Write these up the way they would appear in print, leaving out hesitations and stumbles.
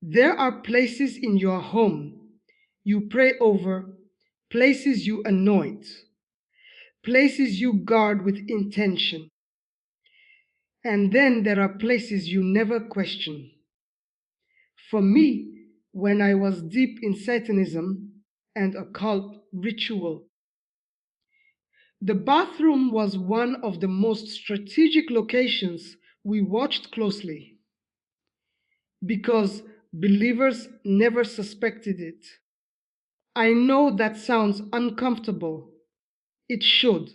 There are places in your home you pray over, places you anoint, places you guard with intention. And then there are places you never question. For me, when I was deep in Satanism and occult ritual, the bathroom was one of the most strategic locations we watched closely because believers never suspected it. I know that sounds uncomfortable. It should,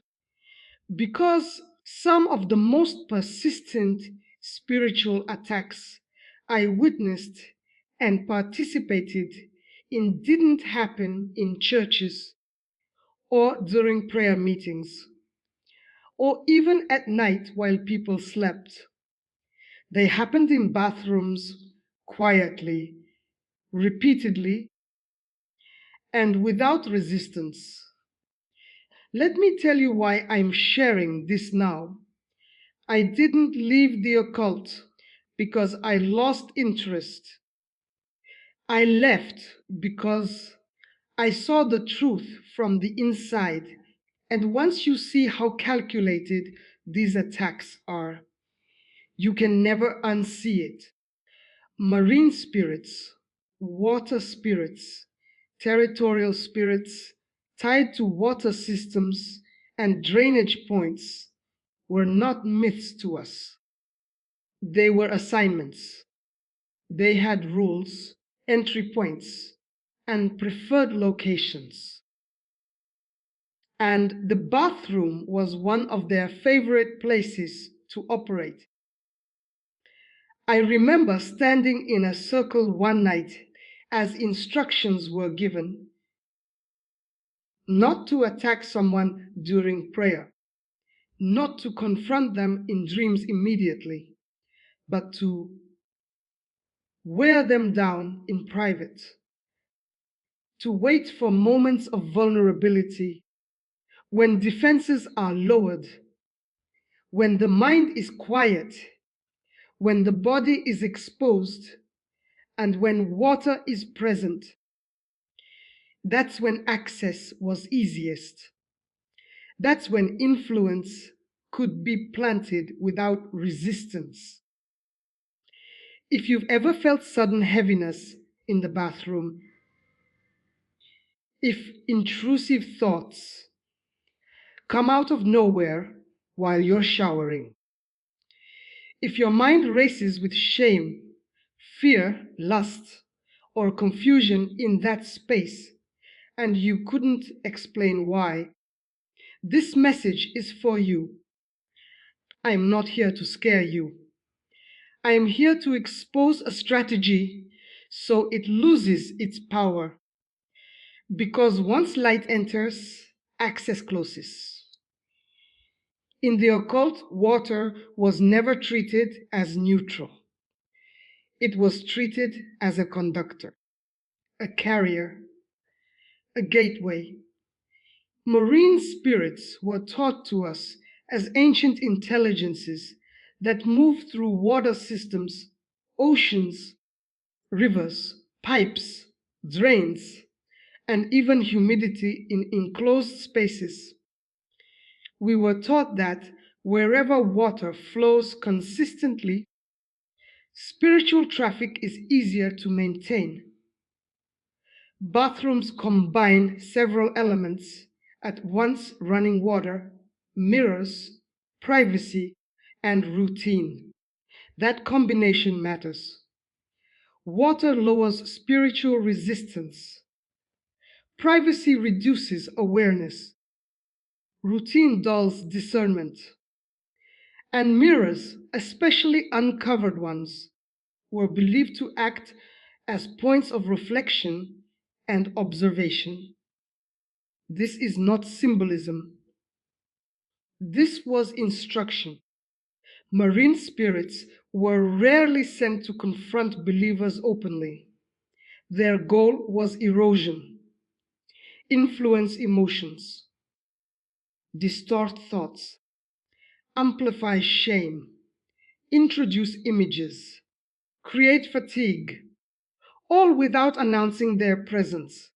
because some of the most persistent spiritual attacks I witnessed and participated in didn't happen in churches or during prayer meetings or even at night while people slept. They happened in bathrooms quietly, repeatedly, and without resistance. Let me tell you why I'm sharing this now. I didn't leave the occult because I lost interest. I left because I saw the truth from the inside. And once you see how calculated these attacks are, you can never unsee it. Marine spirits, water spirits, territorial spirits tied to water systems and drainage points were not myths to us. They were assignments. They had rules, entry points, and preferred locations. And the bathroom was one of their favorite places to operate. I remember standing in a circle one night as instructions were given not to attack someone during prayer, not to confront them in dreams immediately, but to wear them down in private, to wait for moments of vulnerability when defenses are lowered, when the mind is quiet, when the body is exposed, and when water is present. That's when access was easiest. That's when influence could be planted without resistance. If you've ever felt sudden heaviness in the bathroom, if intrusive thoughts come out of nowhere while you're showering, if your mind races with shame, fear, lust, or confusion in that space, and you couldn't explain why, this message is for you. I am not here to scare you. I am here to expose a strategy so it loses its power. Because once light enters, access closes. In the occult, water was never treated as neutral. It was treated as a conductor, a carrier, a gateway. Marine spirits were taught to us as ancient intelligences that move through water systems, oceans, rivers, pipes, drains, and even humidity in enclosed spaces. We were taught that wherever water flows consistently, spiritual traffic is easier to maintain. Bathrooms combine several elements at once: running water, mirrors, privacy, and routine. That combination matters. Water lowers spiritual resistance. Privacy reduces awareness. Routine dulls discernment. And mirrors, especially uncovered ones, were believed to act as points of reflection and observation. This is not symbolism. This was instruction. Marine spirits were rarely sent to confront believers openly. Their goal was erosion, influence emotions, distort thoughts, amplify shame, introduce images, create fatigue, all without announcing their presence.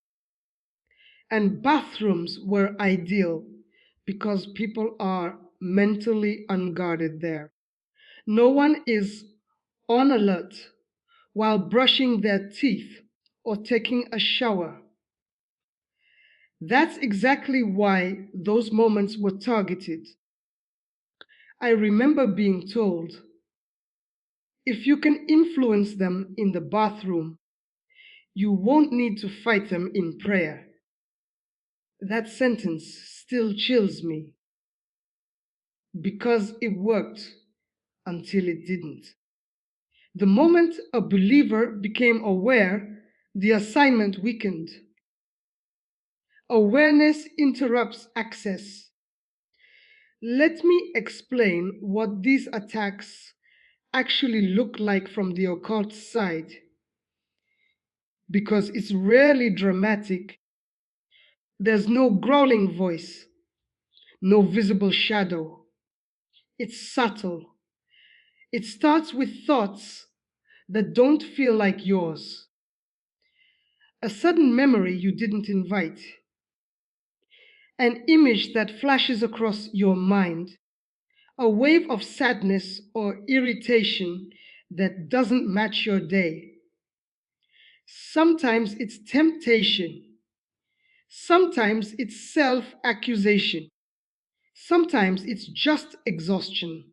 And bathrooms were ideal because people are mentally unguarded there. No one is on alert while brushing their teeth or taking a shower. That's exactly why those moments were targeted. I remember being told, if you can influence them in the bathroom, you won't need to fight them in prayer. That sentence still chills me because it worked until it didn't. The moment a believer became aware, the assignment weakened. Awareness interrupts access. Let me explain what these attacks actually look like from the occult side, because it's rarely dramatic. There's no growling voice, no visible shadow. It's subtle. It starts with thoughts that don't feel like yours, a sudden memory you didn't invite, an image that flashes across your mind, a wave of sadness or irritation that doesn't match your day. Sometimes it's temptation, sometimes it's self accusation, sometimes it's just exhaustion.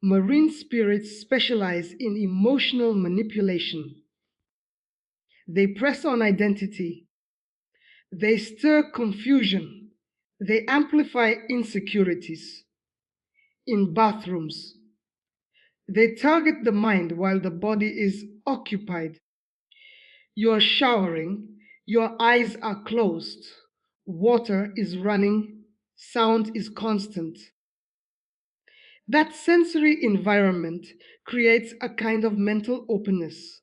Marine spirits specialize in emotional manipulation. They press on identity, they stir confusion, they amplify insecurities. In bathrooms, they target the mind while the body is occupied. You're showering, your eyes are closed, water is running, sound is constant. That sensory environment creates a kind of mental openness.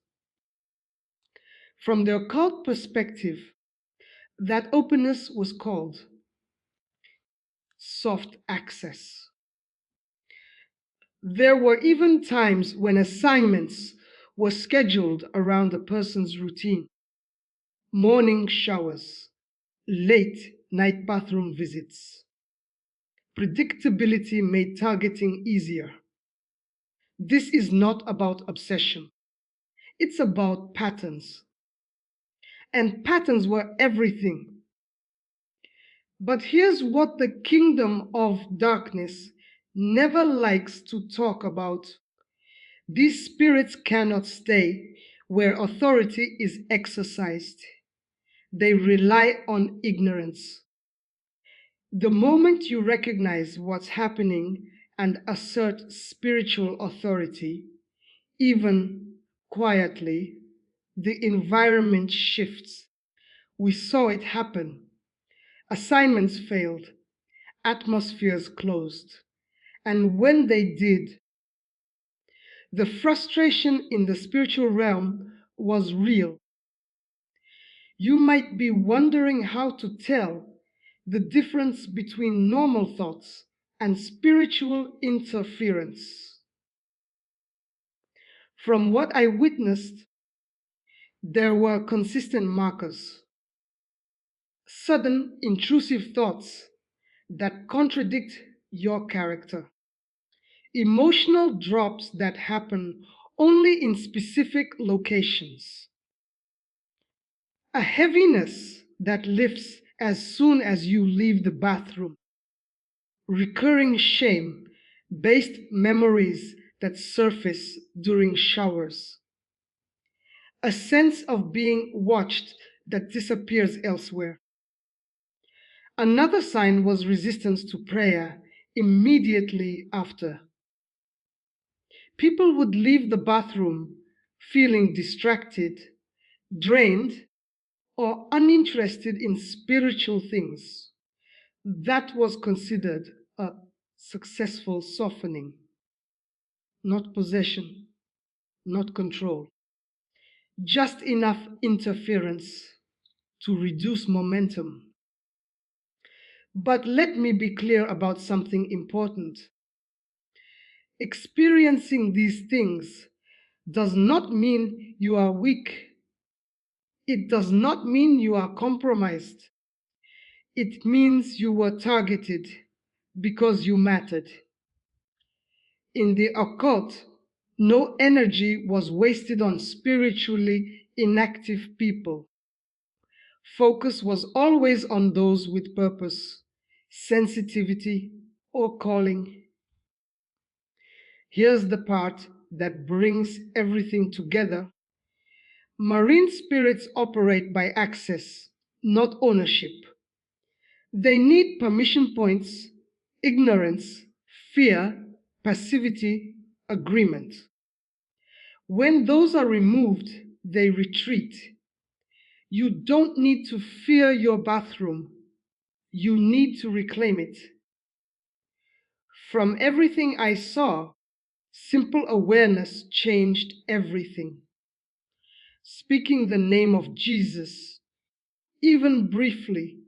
From the occult perspective, that openness was called soft access. There were even times when assignments were scheduled around a person's routine: morning showers, late night bathroom visits. Predictability made targeting easier. This is not about obsession, it's about patterns. And patterns were everything. But here's what the kingdom of darkness never likes to talk about: these spirits cannot stay where authority is exercised. They rely on ignorance. The moment you recognize what's happening and assert spiritual authority, even quietly, the environment shifts. We saw it happen. Assignments failed, atmospheres closed. And when they did, the frustration in the spiritual realm was real. You might be wondering how to tell the difference between normal thoughts and spiritual interference. From what I witnessed, there were consistent markers: sudden intrusive thoughts that contradict your character, emotional drops that happen only in specific locations, a heaviness that lifts as soon as you leave the bathroom, recurring shame based memories that surface during showers, a sense of being watched that disappears elsewhere. Another sign was resistance to prayer immediately after. People would leave the bathroom feeling distracted, drained, or uninterested in spiritual things. That was considered a successful softening, not possession, not control, just enough interference to reduce momentum. But let me be clear about something important. Experiencing these things does not mean you are weak. It does not mean you are compromised. It means you were targeted because you mattered. In the occult, no energy was wasted on spiritually inactive people. Focus was always on those with purpose, sensitivity, or calling. Here's the part that brings everything together. Marine spirits operate by access, not ownership. They need permission points, ignorance, fear, passivity, agreement. When those are removed, they retreat. You don't need to fear your bathroom. You need to reclaim it. From everything I saw, simple awareness changed everything. Speaking the name of Jesus, even briefly,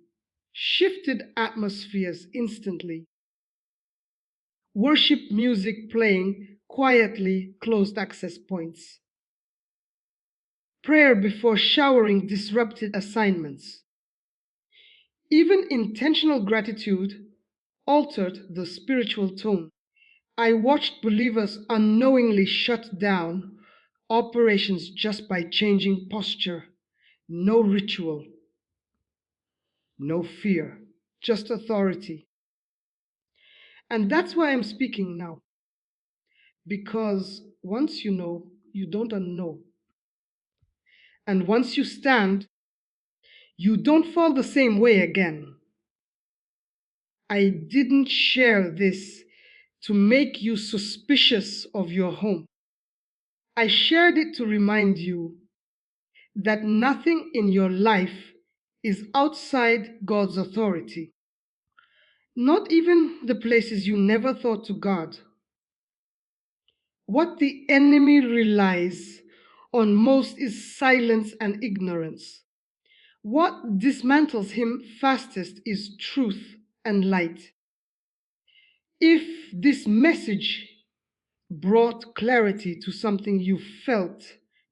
shifted atmospheres instantly. Worship music playing quietly closed access points. Prayer before showering disrupted assignments. Even intentional gratitude altered the spiritual tone. I watched believers unknowingly shut down operations just by changing posture. No ritual, no fear, just authority. And that's why I'm speaking now. Because once you know, you don't unknow. And once you stand, you don't fall the same way again. I didn't share this to make you suspicious of your home. I shared it to remind you that nothing in your life is outside God's authority. Not even the places you never thought to guard. What the enemy relies on most is silence and ignorance. What dismantles him fastest is truth and light. If this message brought clarity to something you felt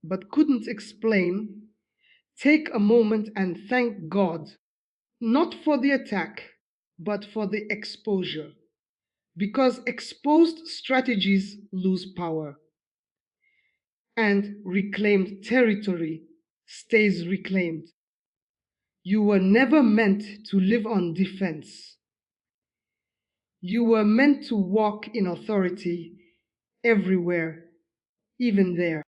but couldn't explain, take a moment and thank God, not for the attack, but for the exposure. Because exposed strategies lose power, and reclaimed territory stays reclaimed. You were never meant to live on defense. You were meant to walk in authority everywhere, even there.